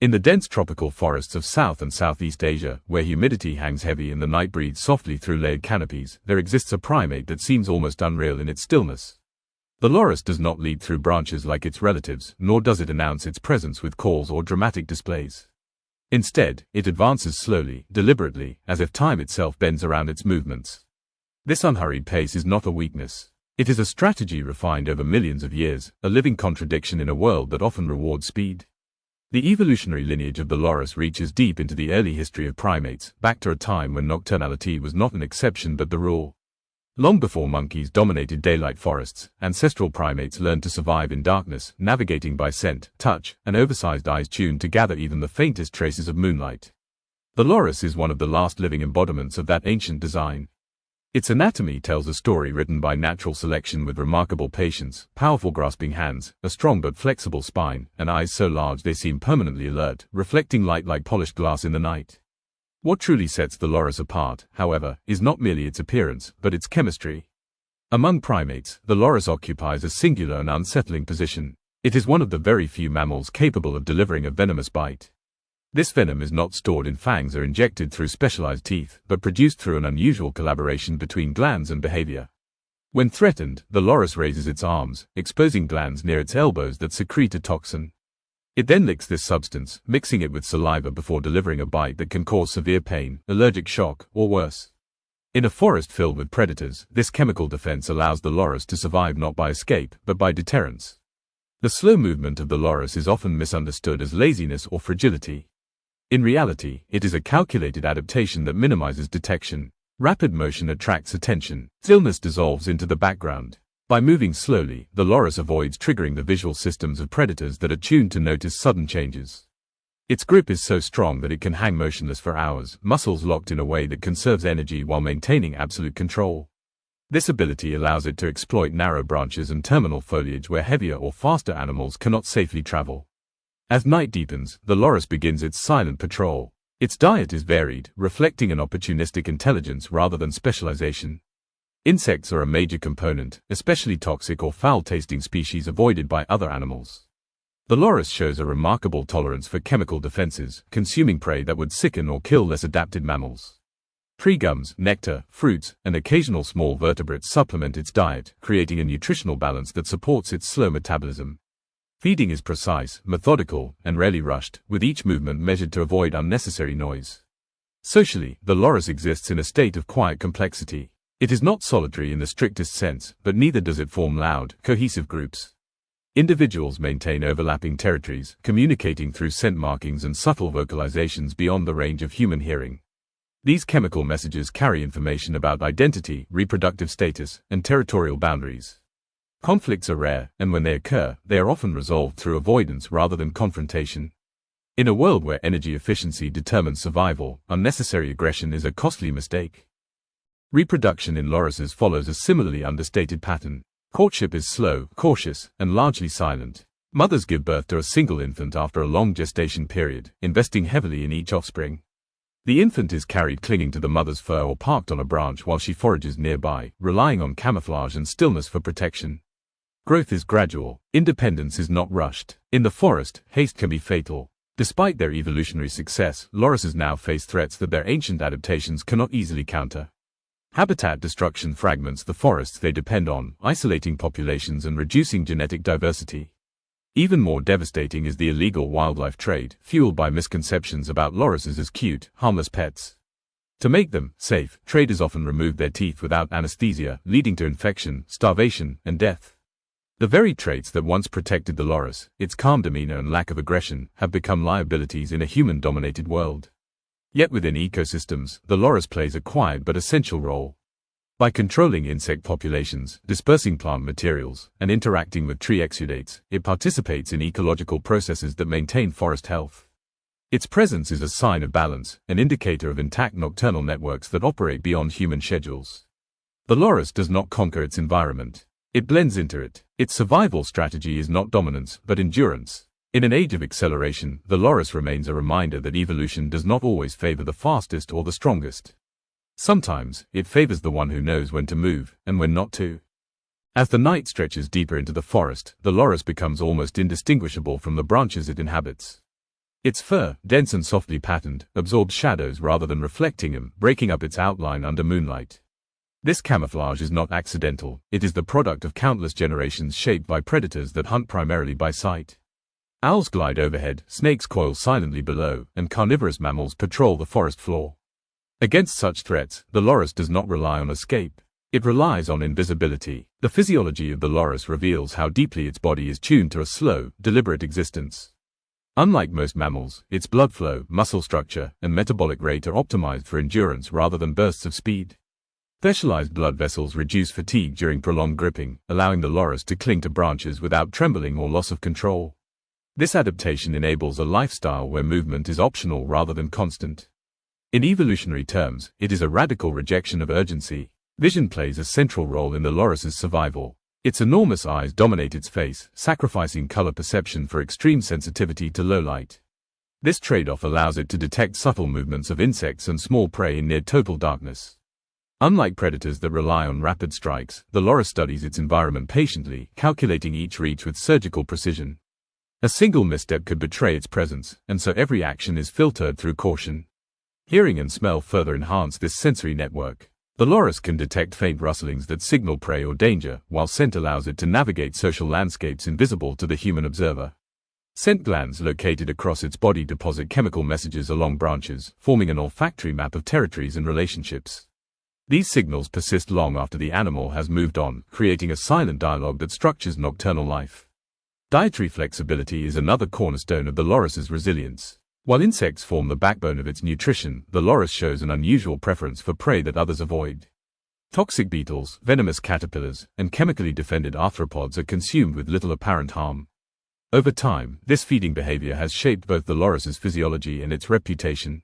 In the dense tropical forests of South and Southeast Asia, where humidity hangs heavy and the night breathes softly through layered canopies, there exists a primate that seems almost unreal in its stillness. The loris does not lead through branches like its relatives, nor does it announce its presence with calls or dramatic displays. Instead, it advances slowly, deliberately, as if time itself bends around its movements. This unhurried pace is not a weakness. It is a strategy refined over millions of years, a living contradiction in a world that often rewards speed. The evolutionary lineage of the loris reaches deep into the early history of primates, back to a time when nocturnality was not an exception but the rule. Long before monkeys dominated daylight forests, ancestral primates learned to survive in darkness, navigating by scent, touch, and oversized eyes tuned to gather even the faintest traces of moonlight. The loris is one of the last living embodiments of that ancient design. Its anatomy tells a story written by natural selection with remarkable patience, powerful grasping hands, a strong but flexible spine, and eyes so large they seem permanently alert, reflecting light like polished glass in the night. What truly sets the loris apart, however, is not merely its appearance, but its chemistry. Among primates, the loris occupies a singular and unsettling position. It is one of the very few mammals capable of delivering a venomous bite. This venom is not stored in fangs or injected through specialized teeth, but produced through an unusual collaboration between glands and behavior. When threatened, the loris raises its arms, exposing glands near its elbows that secrete a toxin. It then licks this substance, mixing it with saliva before delivering a bite that can cause severe pain, allergic shock, or worse. In a forest filled with predators, this chemical defense allows the loris to survive not by escape, but by deterrence. The slow movement of the loris is often misunderstood as laziness or fragility. In reality, it is a calculated adaptation that minimizes detection. Rapid motion attracts attention. Stillness dissolves into the background. By moving slowly, the loris avoids triggering the visual systems of predators that are tuned to notice sudden changes. Its grip is so strong that it can hang motionless for hours, muscles locked in a way that conserves energy while maintaining absolute control. This ability allows it to exploit narrow branches and terminal foliage where heavier or faster animals cannot safely travel. As night deepens, the loris begins its silent patrol. Its diet is varied, reflecting an opportunistic intelligence rather than specialization. Insects are a major component, especially toxic or foul-tasting species avoided by other animals. The loris shows a remarkable tolerance for chemical defenses, consuming prey that would sicken or kill less adapted mammals. Tree gums, nectar, fruits, and occasional small vertebrates supplement its diet, creating a nutritional balance that supports its slow metabolism. Feeding is precise, methodical, and rarely rushed, with each movement measured to avoid unnecessary noise. Socially, the loris exists in a state of quiet complexity. It is not solitary in the strictest sense, but neither does it form loud, cohesive groups. Individuals maintain overlapping territories, communicating through scent markings and subtle vocalizations beyond the range of human hearing. These chemical messages carry information about identity, reproductive status, and territorial boundaries. Conflicts are rare, and when they occur, they are often resolved through avoidance rather than confrontation. In a world where energy efficiency determines survival, unnecessary aggression is a costly mistake. Reproduction in lorises follows a similarly understated pattern. Courtship is slow, cautious, and largely silent. Mothers give birth to a single infant after a long gestation period, investing heavily in each offspring. The infant is carried clinging to the mother's fur or parked on a branch while she forages nearby, relying on camouflage and stillness for protection. Growth is gradual. Independence is not rushed. In the forest, haste can be fatal. Despite their evolutionary success, lorises now face threats that their ancient adaptations cannot easily counter. Habitat destruction fragments the forests they depend on, isolating populations and reducing genetic diversity. Even more devastating is the illegal wildlife trade, fueled by misconceptions about lorises as cute, harmless pets. To make them safe, traders often remove their teeth without anesthesia, leading to infection, starvation, and death. The very traits that once protected the loris, its calm demeanor and lack of aggression, have become liabilities in a human-dominated world. Yet within ecosystems, the loris plays a quiet but essential role. By controlling insect populations, dispersing plant materials, and interacting with tree exudates, it participates in ecological processes that maintain forest health. Its presence is a sign of balance, an indicator of intact nocturnal networks that operate beyond human schedules. The loris does not conquer its environment. It blends into it. Its survival strategy is not dominance, but endurance. In an age of acceleration, the loris remains a reminder that evolution does not always favor the fastest or the strongest. Sometimes, it favors the one who knows when to move, and when not to. As the night stretches deeper into the forest, the loris becomes almost indistinguishable from the branches it inhabits. Its fur, dense and softly patterned, absorbs shadows rather than reflecting them, breaking up its outline under moonlight. This camouflage is not accidental, it is the product of countless generations shaped by predators that hunt primarily by sight. Owls glide overhead, snakes coil silently below, and carnivorous mammals patrol the forest floor. Against such threats, the loris does not rely on escape. It relies on invisibility. The physiology of the loris reveals how deeply its body is tuned to a slow, deliberate existence. Unlike most mammals, its blood flow, muscle structure, and metabolic rate are optimized for endurance rather than bursts of speed. Specialized blood vessels reduce fatigue during prolonged gripping, allowing the loris to cling to branches without trembling or loss of control. This adaptation enables a lifestyle where movement is optional rather than constant. In evolutionary terms, it is a radical rejection of urgency. Vision plays a central role in the loris's survival. Its enormous eyes dominate its face, sacrificing color perception for extreme sensitivity to low light. This trade-off allows it to detect subtle movements of insects and small prey in near total darkness. Unlike predators that rely on rapid strikes, the loris studies its environment patiently, calculating each reach with surgical precision. A single misstep could betray its presence, and so every action is filtered through caution. Hearing and smell further enhance this sensory network. The loris can detect faint rustlings that signal prey or danger, while scent allows it to navigate social landscapes invisible to the human observer. Scent glands located across its body deposit chemical messages along branches, forming an olfactory map of territories and relationships. These signals persist long after the animal has moved on, creating a silent dialogue that structures nocturnal life. Dietary flexibility is another cornerstone of the loris's resilience. While insects form the backbone of its nutrition, the loris shows an unusual preference for prey that others avoid. Toxic beetles, venomous caterpillars, and chemically defended arthropods are consumed with little apparent harm. Over time, this feeding behavior has shaped both the loris's physiology and its reputation.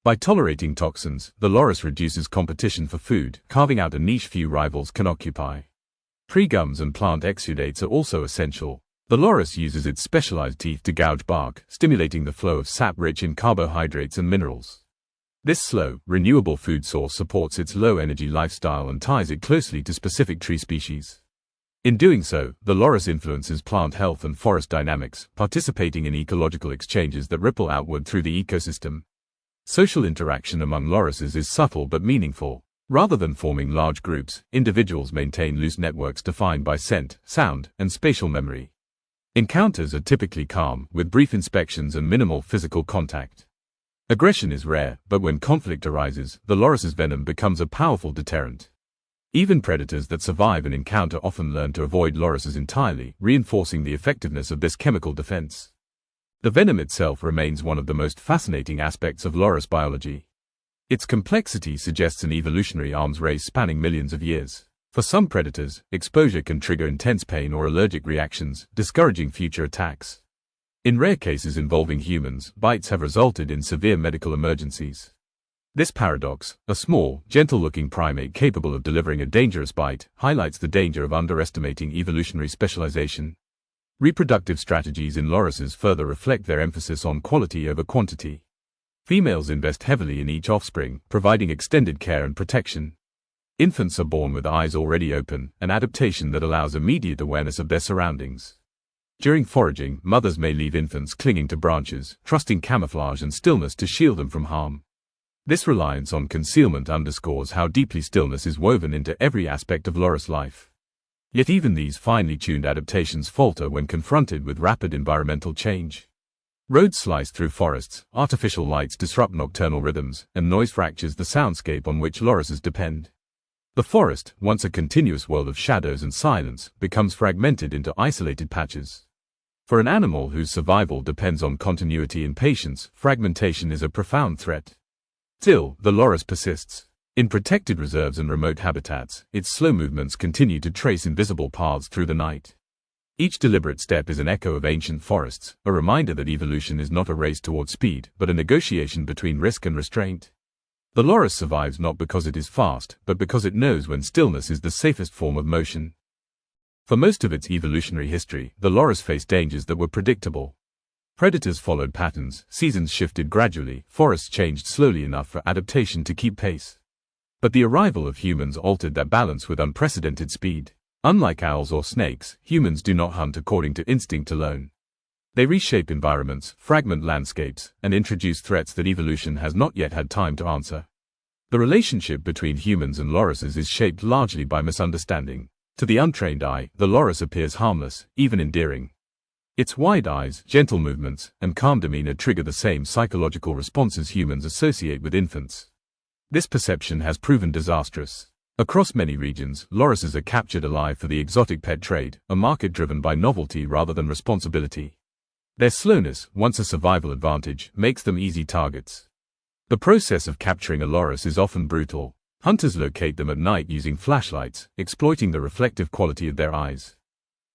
By tolerating toxins, the loris reduces competition for food, carving out a niche few rivals can occupy. Tree gums and plant exudates are also essential. The loris uses its specialized teeth to gouge bark, stimulating the flow of sap rich in carbohydrates and minerals. This slow, renewable food source supports its low-energy lifestyle and ties it closely to specific tree species. In doing so, the loris influences plant health and forest dynamics, participating in ecological exchanges that ripple outward through the ecosystem. Social interaction among lorises is subtle but meaningful. Rather than forming large groups, individuals maintain loose networks defined by scent, sound, and spatial memory. Encounters are typically calm, with brief inspections and minimal physical contact. Aggression is rare, but when conflict arises, the loris's venom becomes a powerful deterrent. Even predators that survive an encounter often learn to avoid lorises entirely, reinforcing the effectiveness of this chemical defense. The venom itself remains one of the most fascinating aspects of loris biology. Its complexity suggests an evolutionary arms race spanning millions of years. For some predators, exposure can trigger intense pain or allergic reactions, discouraging future attacks. In rare cases involving humans, bites have resulted in severe medical emergencies. This paradox, a small, gentle-looking primate capable of delivering a dangerous bite, highlights the danger of underestimating evolutionary specialization. Reproductive strategies in lorises further reflect their emphasis on quality over quantity. Females invest heavily in each offspring, providing extended care and protection. Infants are born with eyes already open, an adaptation that allows immediate awareness of their surroundings. During foraging, mothers may leave infants clinging to branches, trusting camouflage and stillness to shield them from harm. This reliance on concealment underscores how deeply stillness is woven into every aspect of loris life. Yet even these finely tuned adaptations falter when confronted with rapid environmental change. Roads slice through forests, artificial lights disrupt nocturnal rhythms, and noise fractures the soundscape on which lorises depend. The forest, once a continuous world of shadows and silence, becomes fragmented into isolated patches. For an animal whose survival depends on continuity and patience, fragmentation is a profound threat. Still, the loris persists. In protected reserves and remote habitats, its slow movements continue to trace invisible paths through the night. Each deliberate step is an echo of ancient forests, a reminder that evolution is not a race toward speed, but a negotiation between risk and restraint. The loris survives not because it is fast, but because it knows when stillness is the safest form of motion. For most of its evolutionary history, the loris faced dangers that were predictable. Predators followed patterns, seasons shifted gradually, forests changed slowly enough for adaptation to keep pace. But the arrival of humans altered that balance with unprecedented speed. Unlike owls or snakes, humans do not hunt according to instinct alone. They reshape environments, fragment landscapes, and introduce threats that evolution has not yet had time to answer. The relationship between humans and lorises is shaped largely by misunderstanding. To the untrained eye, the loris appears harmless, even endearing. Its wide eyes, gentle movements, and calm demeanor trigger the same psychological responses humans associate with infants. This perception has proven disastrous. Across many regions, lorises are captured alive for the exotic pet trade, a market driven by novelty rather than responsibility. Their slowness, once a survival advantage, makes them easy targets. The process of capturing a loris is often brutal. Hunters locate them at night using flashlights, exploiting the reflective quality of their eyes.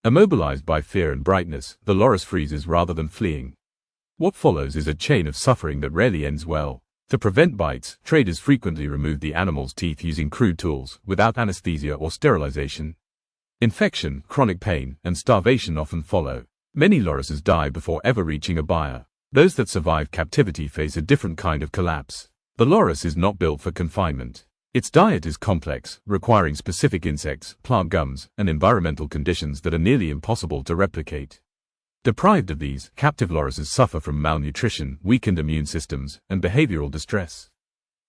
Immobilized by fear and brightness, the loris freezes rather than fleeing. What follows is a chain of suffering that rarely ends well. To prevent bites, traders frequently remove the animal's teeth using crude tools, without anesthesia or sterilization. Infection, chronic pain, and starvation often follow. Many lorises die before ever reaching a buyer. Those that survive captivity face a different kind of collapse. The loris is not built for confinement. Its diet is complex, requiring specific insects, plant gums, and environmental conditions that are nearly impossible to replicate. Deprived of these, captive lorises suffer from malnutrition, weakened immune systems, and behavioral distress.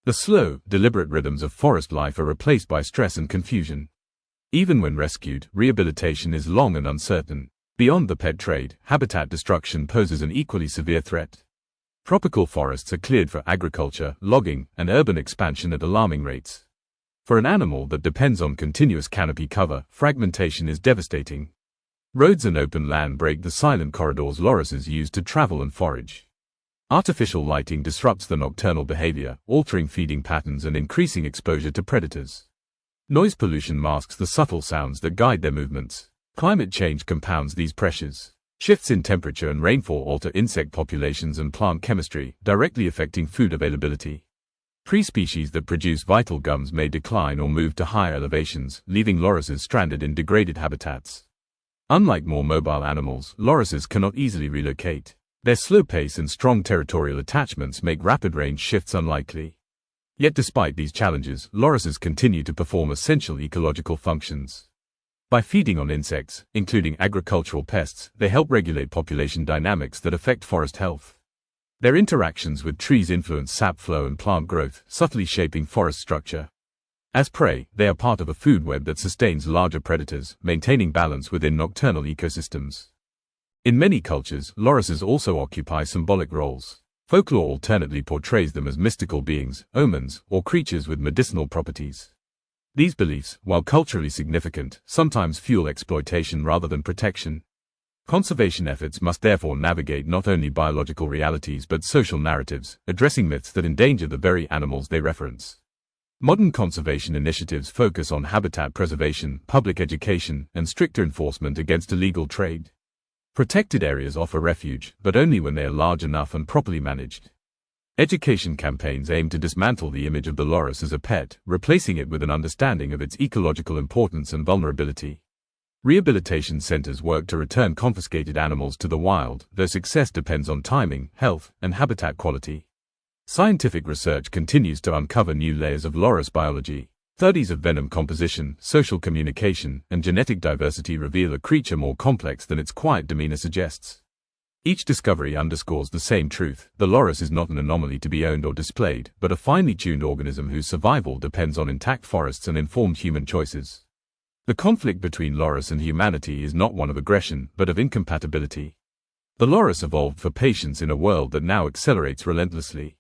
The slow, deliberate rhythms of forest life are replaced by stress and confusion. Even when rescued, rehabilitation is long and uncertain. Beyond the pet trade, habitat destruction poses an equally severe threat. Tropical forests are cleared for agriculture, logging, and urban expansion at alarming rates. For an animal that depends on continuous canopy cover, fragmentation is devastating. Roads and open land break the silent corridors lorises use to travel and forage. Artificial lighting disrupts the nocturnal behavior, altering feeding patterns and increasing exposure to predators. Noise pollution masks the subtle sounds that guide their movements. Climate change compounds these pressures. Shifts in temperature and rainfall alter insect populations and plant chemistry, directly affecting food availability. Pre-species that produce vital gums may decline or move to higher elevations, leaving lorises stranded in degraded habitats. Unlike more mobile animals, lorises cannot easily relocate. Their slow pace and strong territorial attachments make rapid range shifts unlikely. Yet despite these challenges, lorises continue to perform essential ecological functions. By feeding on insects, including agricultural pests, they help regulate population dynamics that affect forest health. Their interactions with trees influence sap flow and plant growth, subtly shaping forest structure. As prey, they are part of a food web that sustains larger predators, maintaining balance within nocturnal ecosystems. In many cultures, lorises also occupy symbolic roles. Folklore alternately portrays them as mystical beings, omens, or creatures with medicinal properties. These beliefs, while culturally significant, sometimes fuel exploitation rather than protection. Conservation efforts must therefore navigate not only biological realities but social narratives, addressing myths that endanger the very animals they reference. Modern conservation initiatives focus on habitat preservation, public education, and stricter enforcement against illegal trade. Protected areas offer refuge, but only when they are large enough and properly managed. Education campaigns aim to dismantle the image of the loris as a pet, replacing it with an understanding of its ecological importance and vulnerability. Rehabilitation centers work to return confiscated animals to the wild, though success depends on timing, health, and habitat quality. Scientific research continues to uncover new layers of loris biology. Studies of venom composition, social communication, and genetic diversity reveal a creature more complex than its quiet demeanor suggests. Each discovery underscores the same truth: the loris is not an anomaly to be owned or displayed, but a finely tuned organism whose survival depends on intact forests and informed human choices. The conflict between loris and humanity is not one of aggression, but of incompatibility. The loris evolved for patience in a world that now accelerates relentlessly.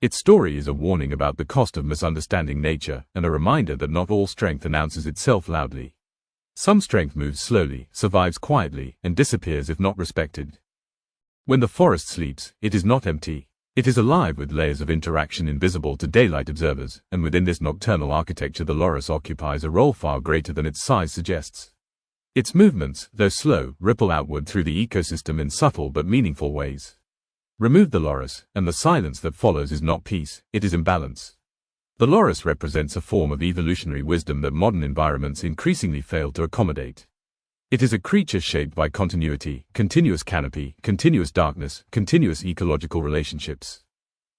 Its story is a warning about the cost of misunderstanding nature, and a reminder that not all strength announces itself loudly. Some strength moves slowly, survives quietly, and disappears if not respected. When the forest sleeps, it is not empty. It is alive with layers of interaction invisible to daylight observers, and within this nocturnal architecture the loris occupies a role far greater than its size suggests. Its movements, though slow, ripple outward through the ecosystem in subtle but meaningful ways. Remove the loris, and the silence that follows is not peace, it is imbalance. The loris represents a form of evolutionary wisdom that modern environments increasingly fail to accommodate. It is a creature shaped by continuity, continuous canopy, continuous darkness, continuous ecological relationships.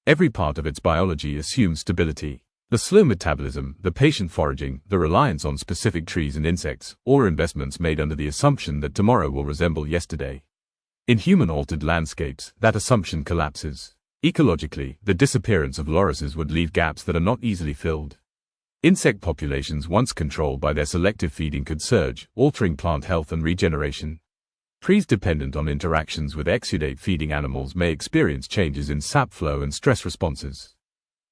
Every part of its biology assumes stability. The slow metabolism, the patient foraging, the reliance on specific trees and insects, all are investments made under the assumption that tomorrow will resemble yesterday. In human-altered landscapes, that assumption collapses. Ecologically, the disappearance of lorises would leave gaps that are not easily filled. Insect populations once controlled by their selective feeding could surge, altering plant health and regeneration. Trees dependent on interactions with exudate feeding animals may experience changes in sap flow and stress responses.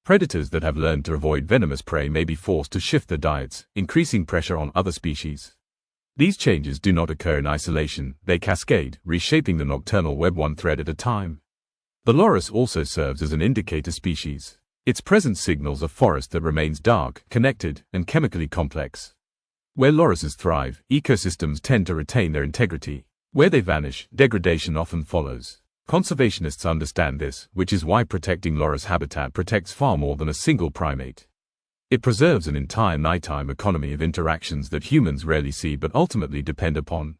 Predators that have learned to avoid venomous prey may be forced to shift their diets, increasing pressure on other species. These changes do not occur in isolation, they cascade, reshaping the nocturnal web one thread at a time. The loris also serves as an indicator species. Its presence signals a forest that remains dark, connected, and chemically complex. Where lorises thrive, ecosystems tend to retain their integrity. Where they vanish, degradation often follows. Conservationists understand this, which is why protecting loris habitat protects far more than a single primate. It preserves an entire nighttime economy of interactions that humans rarely see but ultimately depend upon.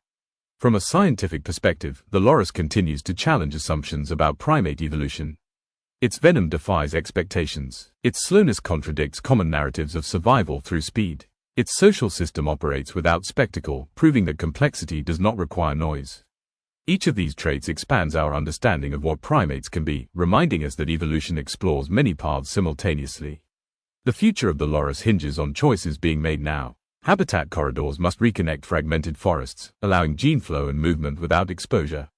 From a scientific perspective, the loris continues to challenge assumptions about primate evolution. Its venom defies expectations. Its slowness contradicts common narratives of survival through speed. Its social system operates without spectacle, proving that complexity does not require noise. Each of these traits expands our understanding of what primates can be, reminding us that evolution explores many paths simultaneously. The future of the loris hinges on choices being made now. Habitat corridors must reconnect fragmented forests, allowing gene flow and movement without exposure.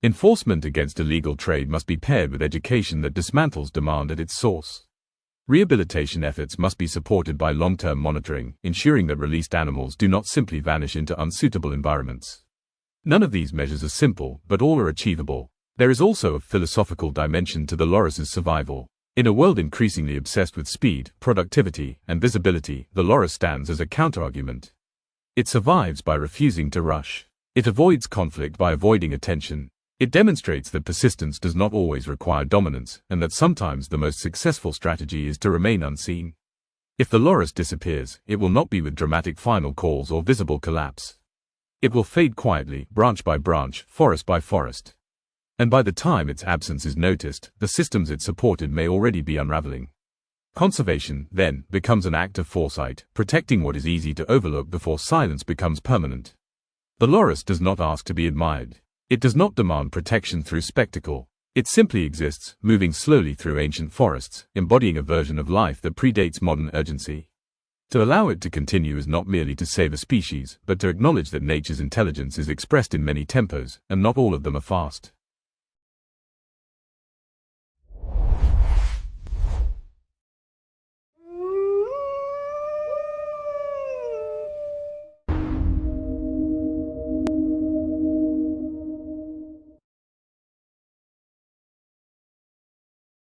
Enforcement against illegal trade must be paired with education that dismantles demand at its source. Rehabilitation efforts must be supported by long-term monitoring, ensuring that released animals do not simply vanish into unsuitable environments. None of these measures are simple, but all are achievable. There is also a philosophical dimension to the loris's survival. In a world increasingly obsessed with speed, productivity, and visibility, the loris stands as a counterargument. It survives by refusing to rush. It avoids conflict by avoiding attention. It demonstrates that persistence does not always require dominance, and that sometimes the most successful strategy is to remain unseen. If the loris disappears, it will not be with dramatic final calls or visible collapse. It will fade quietly, branch by branch, forest by forest. And by the time its absence is noticed, the systems it supported may already be unraveling. Conservation, then, becomes an act of foresight, protecting what is easy to overlook before silence becomes permanent. The loris does not ask to be admired. It does not demand protection through spectacle. It simply exists, moving slowly through ancient forests, embodying a version of life that predates modern urgency. To allow it to continue is not merely to save a species, but to acknowledge that nature's intelligence is expressed in many tempos, and not all of them are fast.